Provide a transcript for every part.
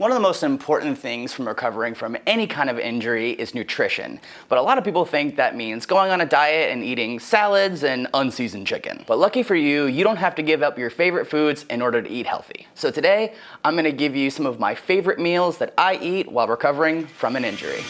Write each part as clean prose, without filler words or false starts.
One of the most important things from recovering from any kind of injury is nutrition. But a lot of people think that means going on a diet and eating salads and unseasoned chicken. But lucky for you, you don't have to give up your favorite foods in order to eat healthy. So today, I'm gonna give you some of my favorite meals that I eat while recovering from an injury.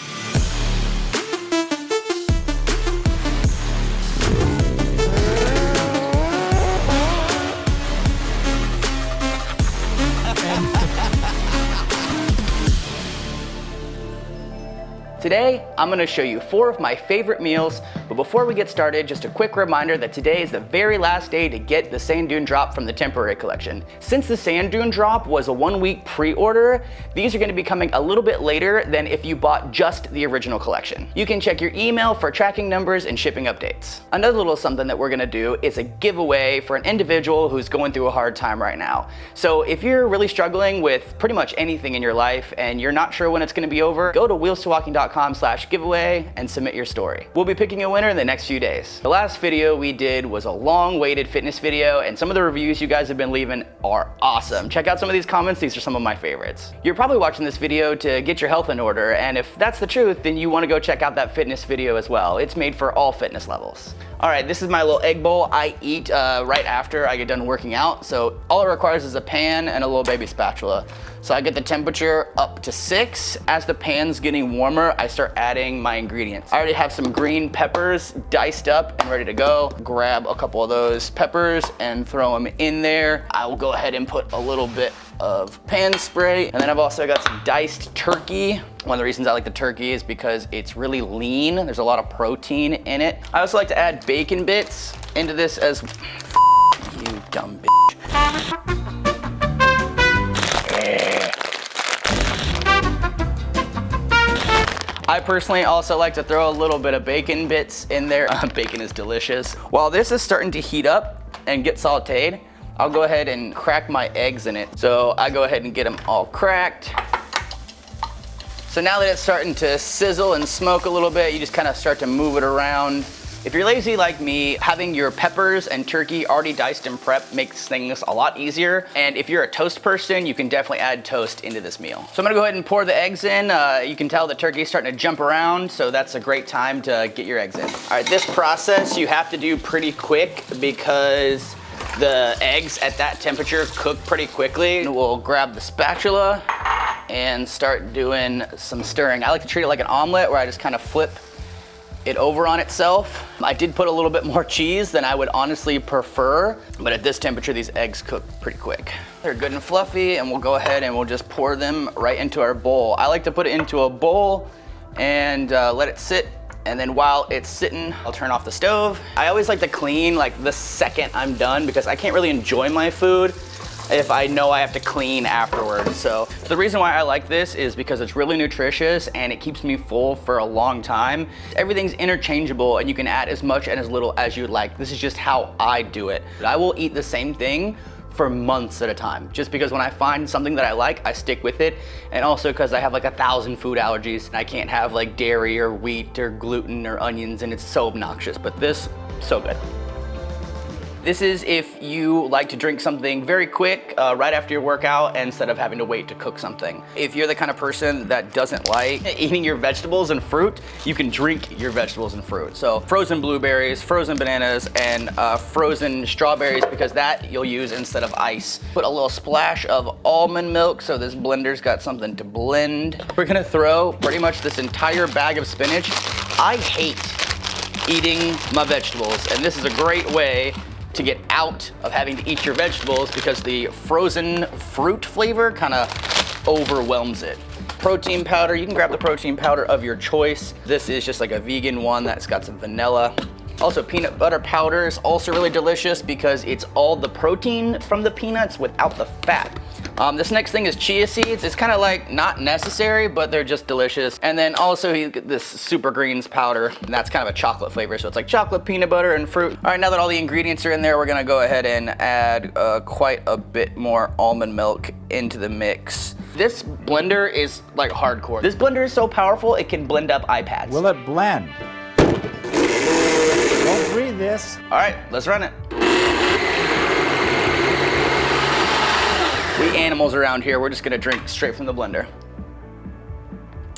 Today, I'm gonna show you 4 of my favorite meals, but before we get started, just a quick reminder that today is the very last day to get the sand dune drop from the temporary collection. Since the sand dune drop was a 1-week pre-order, these are gonna be coming a little bit later than if you bought just the original collection. You can check your email for tracking numbers and shipping updates. Another little something that we're gonna do is a giveaway for an individual who's going through a hard time right now. So if you're really struggling with pretty much anything in your life and you're not sure when it's gonna be over, go to wheelstowalking.com/giveaway and submit your story. We'll be picking a winner in the next few days. The last video we did was a long-awaited fitness video, and some of the reviews you guys have been leaving are awesome. Check out some of these comments, these are some of my favorites. You're probably watching this video to get your health in order, and if that's the truth, then you wanna go check out that fitness video as well. It's made for all fitness levels. All right, this is my little egg bowl I eat right after I get done working out. So all it requires is a pan and a little baby spatula. So I get the temperature up to 6. As the pan's getting warmer, I start adding my ingredients. I already have some green peppers diced up and ready to go. Grab a couple of those peppers and throw them in there. I will go ahead and put a little bit of pan spray. And then I've also got some diced turkey. One of the reasons I like the turkey is because it's really lean. There's a lot of protein in it. I also like to add bacon bits into this as you dumb bitch. I personally also like to throw a little bit of bacon bits in there. Bacon is delicious. While this is starting to heat up and get sauteed, I'll go ahead and crack my eggs in it. So I go ahead and get them all cracked. So now that it's starting to sizzle and smoke a little bit, you just kind of start to move it around. If you're lazy like me, having your peppers and turkey already diced and prepped makes things a lot easier. And if you're a toast person, you can definitely add toast into this meal. So I'm gonna go ahead and pour the eggs in. You can tell the turkey's starting to jump around, so that's a great time to get your eggs in. All right, this process you have to do pretty quick because the eggs at that temperature cook pretty quickly. We'll grab the spatula and start doing some stirring. I like to treat it like an omelet where I just kind of flip it over on itself. I did put a little bit more cheese than I would honestly prefer, but at this temperature, these eggs cook pretty quick. They're good and fluffy, and we'll go ahead and we'll just pour them right into our bowl. I like to put it into a bowl and let it sit, and then while it's sitting, I'll turn off the stove. I always like to clean like the second I'm done because I can't really enjoy my food if I know I have to clean afterwards. So the reason why I like this is because it's really nutritious and it keeps me full for a long time. Everything's interchangeable and you can add as much and as little as you'd like. This is just how I do it. I will eat the same thing for months at a time, just because when I find something that I like, I stick with it. And also because I have like 1,000 food allergies and I can't have like dairy or wheat or gluten or onions, and it's so obnoxious, but this, so good. This is if you like to drink something very quick right after your workout instead of having to wait to cook something. If you're the kind of person that doesn't like eating your vegetables and fruit, you can drink your vegetables and fruit. So frozen blueberries, frozen bananas, and frozen strawberries, because that you'll use instead of ice. Put a little splash of almond milk so this blender's got something to blend. We're gonna throw pretty much this entire bag of spinach. I hate eating my vegetables, and this is a great way to get out of having to eat your vegetables because the frozen fruit flavor kind of overwhelms it. Protein powder, you can grab the protein powder of your choice. This is just like a vegan one that's got some vanilla. Also, peanut butter powder is also really delicious because it's all the protein from the peanuts without the fat. This next thing is chia seeds. It's kind of like not necessary, but they're just delicious. And then also you get this super greens powder, and that's kind of a chocolate flavor. So it's like chocolate, peanut butter, and fruit. All right, now that all the ingredients are in there, we're gonna go ahead and add quite a bit more almond milk into the mix. This blender is like hardcore. This blender is so powerful, it can blend up iPads. Will it blend? Don't breathe this. All right, let's run it. We animals around here. We're just gonna drink straight from the blender.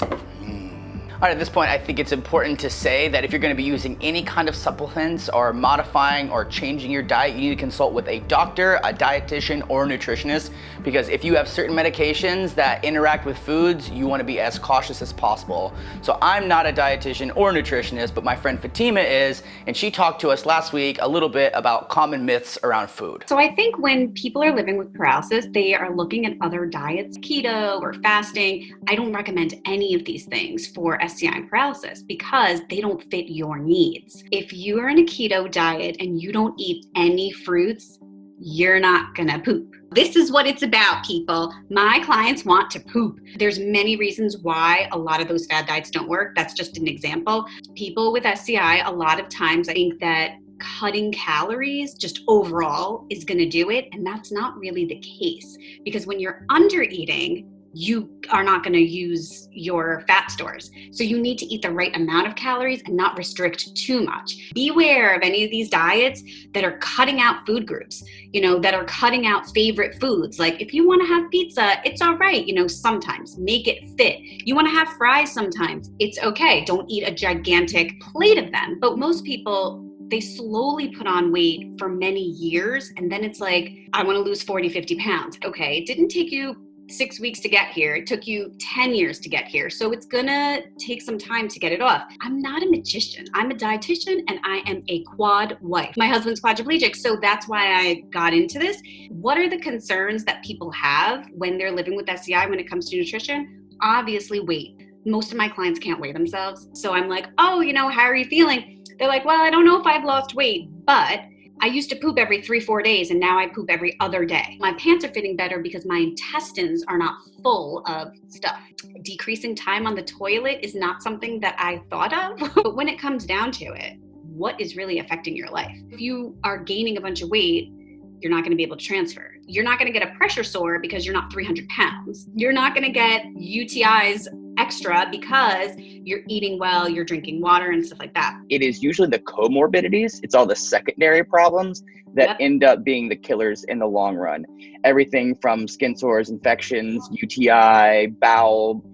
All right, at this point, I think it's important to say that if you're gonna be using any kind of supplements or modifying or changing your diet, you need to consult with a doctor, a dietitian, or a nutritionist, because if you have certain medications that interact with foods, you wanna be as cautious as possible. So I'm not a dietitian or a nutritionist, but my friend Fatima is, and she talked to us last week a little bit about common myths around food. So I think when people are living with paralysis, they are looking at other diets, keto or fasting. I don't recommend any of these things for SCI and paralysis because they don't fit your needs. If you are in a keto diet and you don't eat any fruits, you're not gonna poop. This is what it's about, people. My clients want to poop. There's many reasons why a lot of those fad diets don't work. That's just an example. People with SCI, a lot of times I think that cutting calories just overall is gonna do it, and that's not really the case. Because when you're under eating, you are not going to use your fat stores. So you need to eat the right amount of calories and not restrict too much. Beware of any of these diets that are cutting out food groups, that are cutting out favorite foods. Like if you want to have pizza, it's all right, sometimes make it fit. You want to have fries sometimes, it's okay. Don't eat a gigantic plate of them. But most people, they slowly put on weight for many years. And then it's like, I want to lose 40, 50 pounds. Okay, it didn't take you 6 weeks to get here. It took you 10 years to get here. So it's gonna take some time to get it off. I'm not a magician. I'm a dietitian and I am a quad wife. My husband's quadriplegic, so that's why I got into this. What are the concerns that people have when they're living with SCI when it comes to nutrition? Obviously weight. Most of my clients can't weigh themselves. So I'm like, oh, how are you feeling? They're like, well, I don't know if I've lost weight, but I used to poop every 3-4 days and now I poop every other day. My pants are fitting better because my intestines are not full of stuff. Decreasing time on the toilet is not something that I thought of. But when it comes down to it, what is really affecting your life? If you are gaining a bunch of weight, you're not going to be able to transfer. You're not going to get a pressure sore because you're not 300 pounds. You're not going to get UTIs extra because you're eating well, you're drinking water and stuff like that. It is usually the comorbidities. It's all the secondary problems that end up being the killers in the long run. Everything from skin sores, infections, UTI, bowel,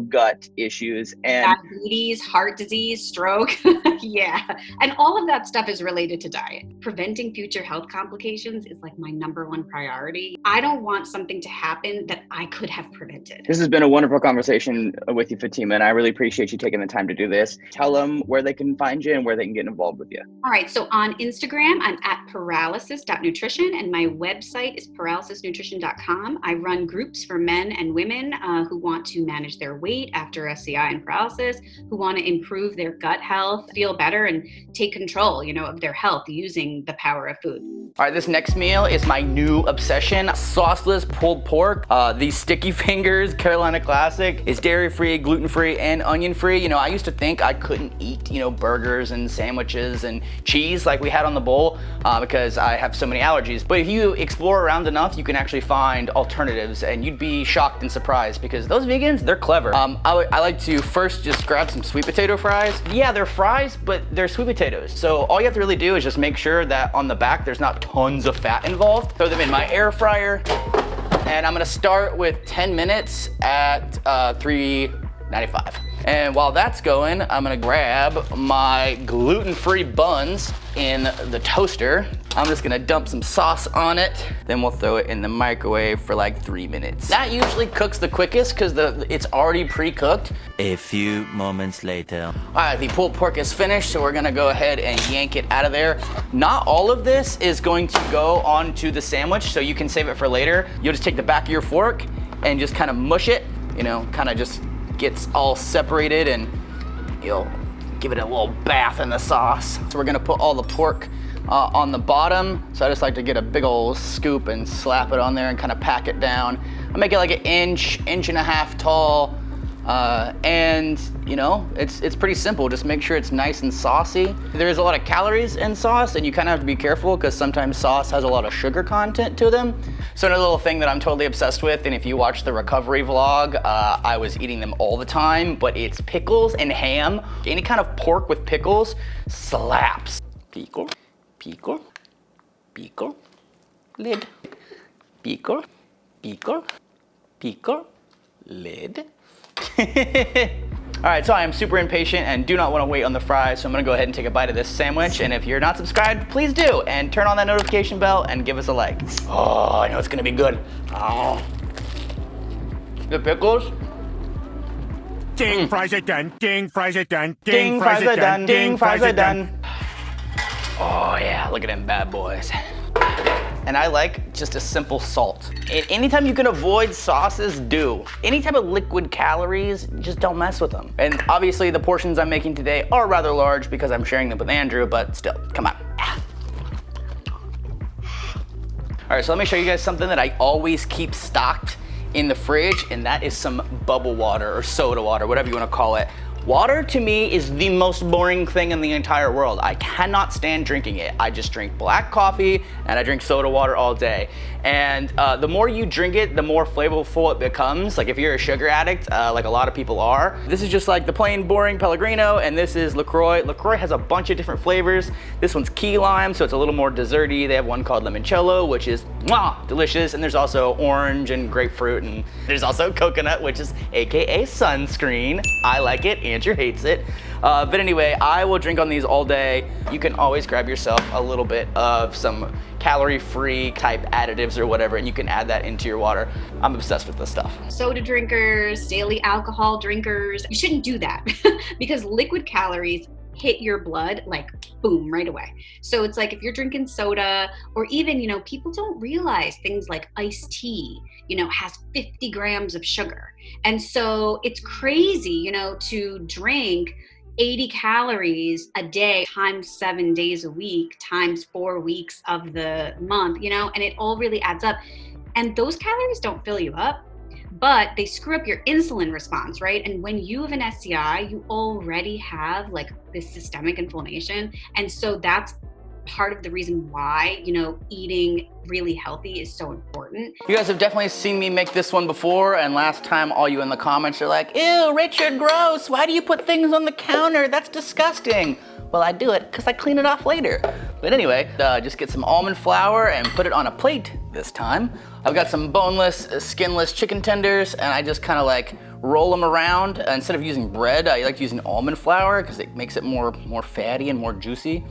gut issues, and diabetes, heart disease, stroke. Yeah. And all of that stuff is related to diet. Preventing future health complications is like my #1 priority. I don't want something to happen that I could have prevented. This has been a wonderful conversation with you, Fatima, and I really appreciate you taking the time to do this. Tell them where they can find you and where they can get involved with you. All right. So on Instagram, I'm at paralysis.nutrition and my website is paralysisnutrition.com. I run groups for men and women who want to manage their weight after SCI and paralysis, who want to improve their gut health, feel better, and take control, of their health using the power of food. All right, this next meal is my new obsession. Sauceless pulled pork. These sticky fingers, Carolina Classic, is dairy-free, gluten-free, and onion-free. I used to think I couldn't eat, burgers and sandwiches and cheese like we had on the bowl because I have so many allergies. But if you explore around enough, you can actually find alternatives and you'd be shocked and surprised because those vegans, they're clever. I like to first just grab some sweet potato fries. Yeah, they're fries, but they're sweet potatoes. So all you have to really do is just make sure that on the back there's not tons of fat involved. Throw them in my air fryer. And I'm gonna start with 10 minutes at 395. And while that's going, I'm gonna grab my gluten-free buns in the toaster. I'm just gonna dump some sauce on it. Then we'll throw it in the microwave for like 3 minutes. That usually cooks the quickest because it's already pre-cooked. A few moments later. All right, the pulled pork is finished, so we're gonna go ahead and yank it out of there. Not all of this is going to go onto the sandwich, so you can save it for later. You'll just take the back of your fork and just kind of mush it, kind of just gets all separated and you'll give it a little bath in the sauce. So we're gonna put all the pork on the bottom. So I just like to get a big old scoop and slap it on there and kind of pack it down. I make it like an inch and a half tall. And it's pretty simple. Just make sure it's nice and saucy. There's a lot of calories in sauce and you kind of have to be careful because sometimes sauce has a lot of sugar content to them. So another little thing that I'm totally obsessed with, and if you watch the recovery vlog, I was eating them all the time, but it's pickles and ham. Any kind of pork with pickles slaps. Pickle, pickle, pickle, lid, pickle, Pickle, lid. All right, so I am super impatient and do not want to wait on the fries, so I'm gonna go ahead and take a bite of this sandwich. And if you're not subscribed, please do, and turn on that notification bell and give us a like. Oh, I know it's gonna be good. Oh. The pickles. Ding, fries are done. Ding, fries are done. Ding, fries are done. Ding, fries are done. Oh yeah, look at them bad boys. And I like just a simple salt. And anytime you can avoid sauces, do. Any type of liquid calories, just don't mess with them. And obviously the portions I'm making today are rather large because I'm sharing them with Andrew, but still, come on. All right, so let me show you guys something that I always keep stocked in the fridge, and that is some bubble water or soda water, whatever you wanna call it. Water to me is the most boring thing in the entire world. I cannot stand drinking it. I just drink black coffee and I drink soda water all day. And the more you drink it, the more flavorful it becomes. Like if you're a sugar addict, like a lot of people are. This is just like the plain boring Pellegrino, and this is LaCroix. LaCroix has a bunch of different flavors. This one's key lime, so it's a little more desserty. They have one called limoncello, which is delicious. And there's also orange and grapefruit, and there's also coconut, which is AKA sunscreen. I like it. Andrew hates it. But anyway, I will drink on these all day. You can always grab yourself a little bit of some calorie-free type additives or whatever, and you can add that into your water. I'm obsessed with this stuff. Soda drinkers, daily alcohol drinkers, you shouldn't do that because liquid calories hit your blood like boom right away. So it's like if you're drinking soda, or even, you know, people don't realize things like iced tea, you know, has 50 grams of sugar. And so it's crazy, you know, to drink 80 calories a day times 7 days a week times 4 weeks of the month, you know, and it all really adds up. And those calories don't fill you up, but they screw up your insulin response, right? And when you have an STI, you already have like this systemic inflammation. And so that's part of the reason why, you know, eating really healthy is so important. You guys have definitely seen me make this one before, and last time all you in the comments are like, ew, Richard, gross, why do you put things on the counter? That's disgusting. Well, I do it because I clean it off later. But anyway, just get some almond flour and put it on a plate this time. I've got some boneless, skinless chicken tenders, and I just kind of like roll them around. Instead of using bread, I like using almond flour because it makes it more fatty and more juicy.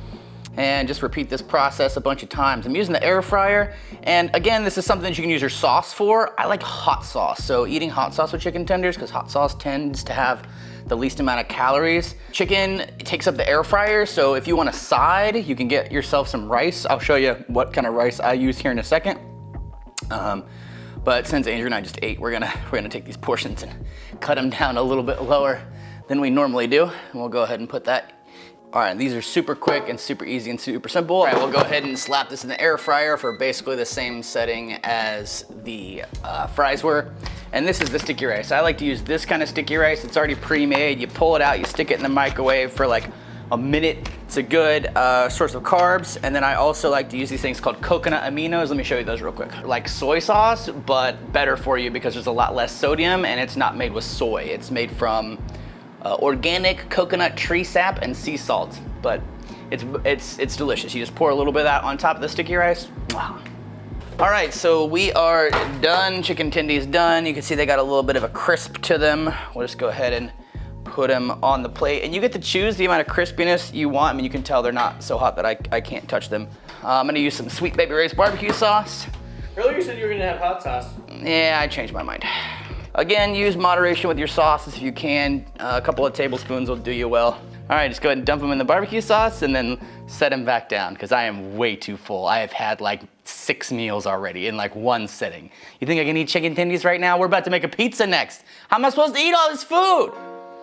And just repeat this process a bunch of times. I'm using the air fryer, and again, this is something that you can use your sauce for. I like hot sauce, so eating hot sauce with chicken tenders, because hot sauce tends to have the least amount of calories. Chicken takes up the air fryer, so if you want a side, you can get yourself some rice. I'll show you what kind of rice I use here in a second. But since Andrew and I just ate, we're gonna take these portions and cut them down a little bit lower than we normally do, and we'll go ahead and put that. All right, these are super quick and super easy and super simple. All right, we'll go ahead and slap this in the air fryer for basically the same setting as the fries were. And this is the sticky rice. I like to use this kind of sticky rice. It's already pre-made. You pull it out, you stick it in the microwave for like a minute. It's a good source of carbs. And then I also like to use these things called coconut aminos. Let me show you those real quick. Like soy sauce, but better for you because there's a lot less sodium and it's not made with soy. It's made from organic coconut tree sap and sea salt, but it's delicious. You just pour a little bit of that on top of the sticky rice. Wow. All right, so we are done. Chicken tendies done. You can see they got a little bit of a crisp to them. We'll just go ahead and put them on the plate, and you get to choose the amount of crispiness you want. I mean, you can tell they're not so hot that I can't touch them. I'm gonna use some Sweet Baby Ray's barbecue sauce. Earlier you said you were gonna have hot sauce. Yeah, I changed my mind. Again, use moderation with your sauces if you can. A couple of tablespoons will do you well. All right, just go ahead and dump them in the barbecue sauce and then set them back down because I am way too full. I have had like 6 meals already in like one sitting. You think I can eat chicken tendies right now? We're about to make a pizza next. How am I supposed to eat all this food?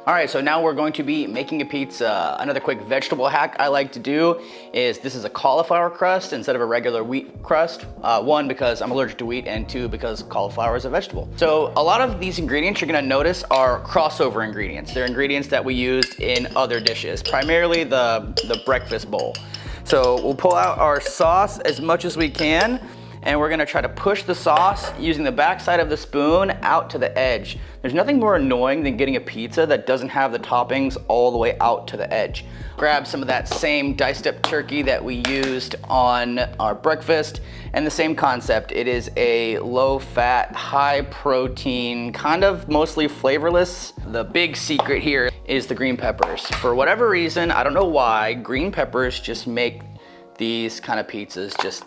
All right, so now we're going to be making a pizza. Another quick vegetable hack I like to do is this is a cauliflower crust instead of a regular wheat crust. 1, because I'm allergic to wheat, and 2, because cauliflower is a vegetable. So a lot of these ingredients you're gonna notice are crossover ingredients. They're ingredients that we used in other dishes, primarily the breakfast bowl. So we'll pull out our sauce as much as we can, and we're gonna try to push the sauce using the backside of the spoon out to the edge. There's nothing more annoying than getting a pizza that doesn't have the toppings all the way out to the edge. Grab some of that same diced up turkey that we used on our breakfast, and the same concept. It is a low fat, high protein, kind of mostly flavorless. The big secret here is the green peppers. For whatever reason, I don't know why, green peppers just make these kind of pizzas just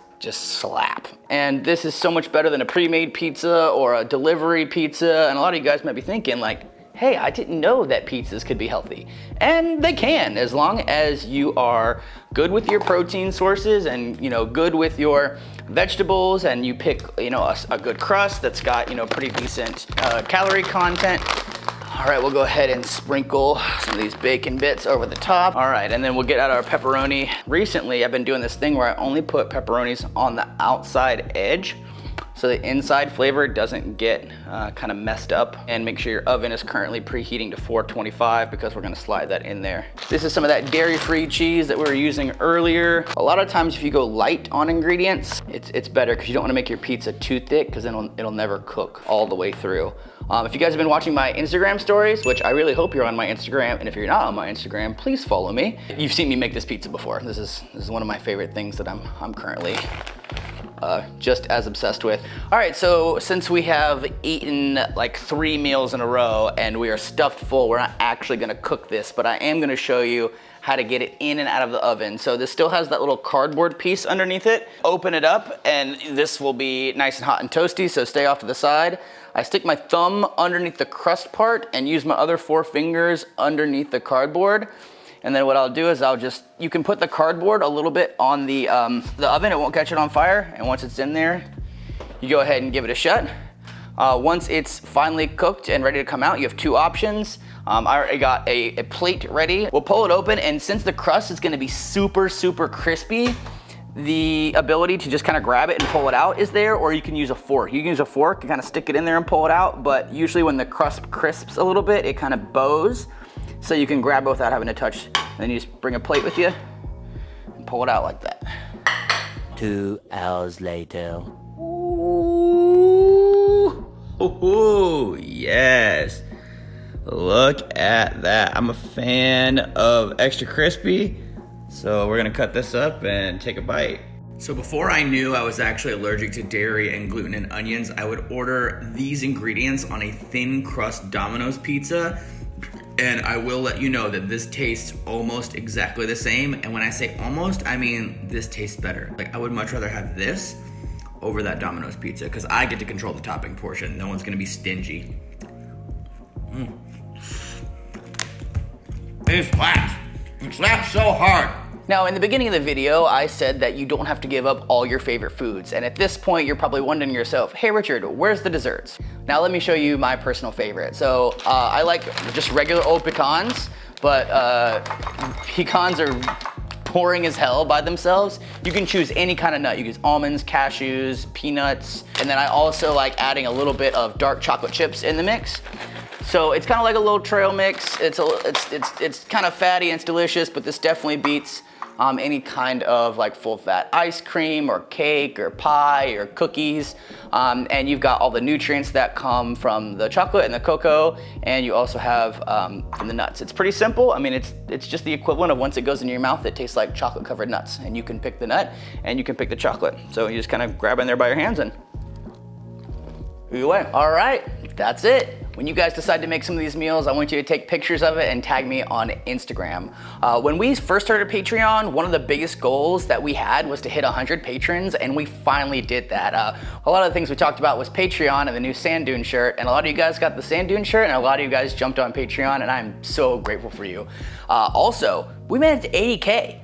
slap. And this is so much better than a pre-made pizza or a delivery pizza. And a lot of you guys might be thinking like, hey, I didn't know that pizzas could be healthy. And they can, as long as you are good with your protein sources and, you know, good with your vegetables, and you pick, you know, a good crust that's got, you know, pretty decent calorie content. All right, we'll go ahead and sprinkle some of these bacon bits over the top. All right, and then we'll get out our pepperoni. Recently, I've been doing this thing where I only put pepperonis on the outside edge so the inside flavor doesn't get kind of messed up. And make sure your oven is currently preheating to 425 because we're gonna slide that in there. This is some of that dairy-free cheese that we were using earlier. A lot of times if you go light on ingredients, it's better because you don't wanna make your pizza too thick because then it'll never cook all the way through. If you guys have been watching my Instagram stories, which I really hope you're on my Instagram, and if you're not on my Instagram, please follow me. You've seen me make this pizza before. This is one of my favorite things that I'm currently just as obsessed with. All right, so since we have eaten like 3 meals in a row and we are stuffed full, we're not actually gonna cook this, but I am gonna show you how to get it in and out of the oven. So this still has that little cardboard piece underneath it. Open it up and this will be nice and hot and toasty, so stay off to the side. I stick my thumb underneath the crust part and use my other 4 fingers underneath the cardboard. And then what I'll do is you can put the cardboard a little bit on the oven, it won't catch it on fire. And once it's in there, you go ahead and give it a shut. Once it's finally cooked and ready to come out, you have 2 options. I already got a plate ready. We'll pull it open, and since the crust is gonna be super, super crispy, the ability to just kind of grab it and pull it out is there, or you can use a fork. You can use a fork and kind of stick it in there and pull it out, but usually when the crust crisps a little bit, it kind of bows. So you can grab it without having to touch. And then you just bring a plate with you and pull it out like that. 2 hours later. Ooh, yes. Look at that. I'm a fan of extra crispy. So we're gonna cut this up and take a bite. So before I knew I was actually allergic to dairy and gluten and onions, I would order these ingredients on a thin crust Domino's pizza. And I will let you know that this tastes almost exactly the same. And when I say almost, I mean this tastes better. Like, I would much rather have this over that Domino's pizza because I get to control the topping portion. No one's gonna be stingy. It slaps. It slaps so hard. Now, in the beginning of the video, I said that you don't have to give up all your favorite foods. And at this point, you're probably wondering to yourself, hey Richard, where's the desserts? Now let me show you my personal favorite. So I like just regular old pecans, but pecans are boring as hell by themselves. You can choose any kind of nut. You can use almonds, cashews, peanuts. And then I also like adding a little bit of dark chocolate chips in the mix. So it's kind of like a little trail mix. It's kind of fatty and it's delicious, but this definitely beats any kind of like full fat ice cream or cake or pie or cookies. And you've got all the nutrients that come from the chocolate and the cocoa, and you also have from the nuts. It's pretty simple. I mean, it's just the equivalent of once it goes into your mouth, it tastes like chocolate covered nuts, and you can pick the nut and you can pick the chocolate. So you just kind of grab in there by your hands and either way. All right, that's it. When you guys decide to make some of these meals, I want you to take pictures of it and tag me on Instagram. When we first started Patreon, one of the biggest goals that we had was to hit 100 patrons, and we finally did that. A lot of the things we talked about was Patreon and the new sand dune shirt, and a lot of you guys got the sand dune shirt, and a lot of you guys jumped on Patreon, and I'm so grateful for you. Also, we made it to 80K.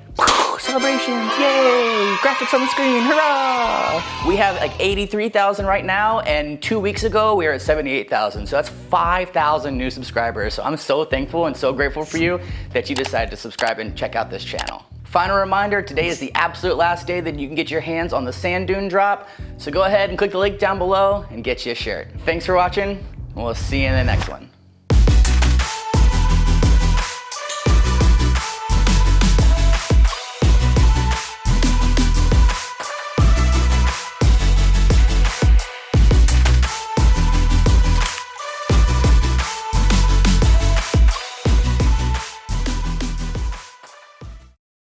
Celebrations, yay! Graphics on the screen, hurrah! We have like 83,000 right now, and 2 weeks ago we were at 78,000. So that's 5,000 new subscribers. So I'm so thankful and so grateful for you that you decided to subscribe and check out this channel. Final reminder, today is the absolute last day that you can get your hands on the sand dune drop. So go ahead and click the link down below and get you a shirt. Thanks for watching, and we'll see you in the next one.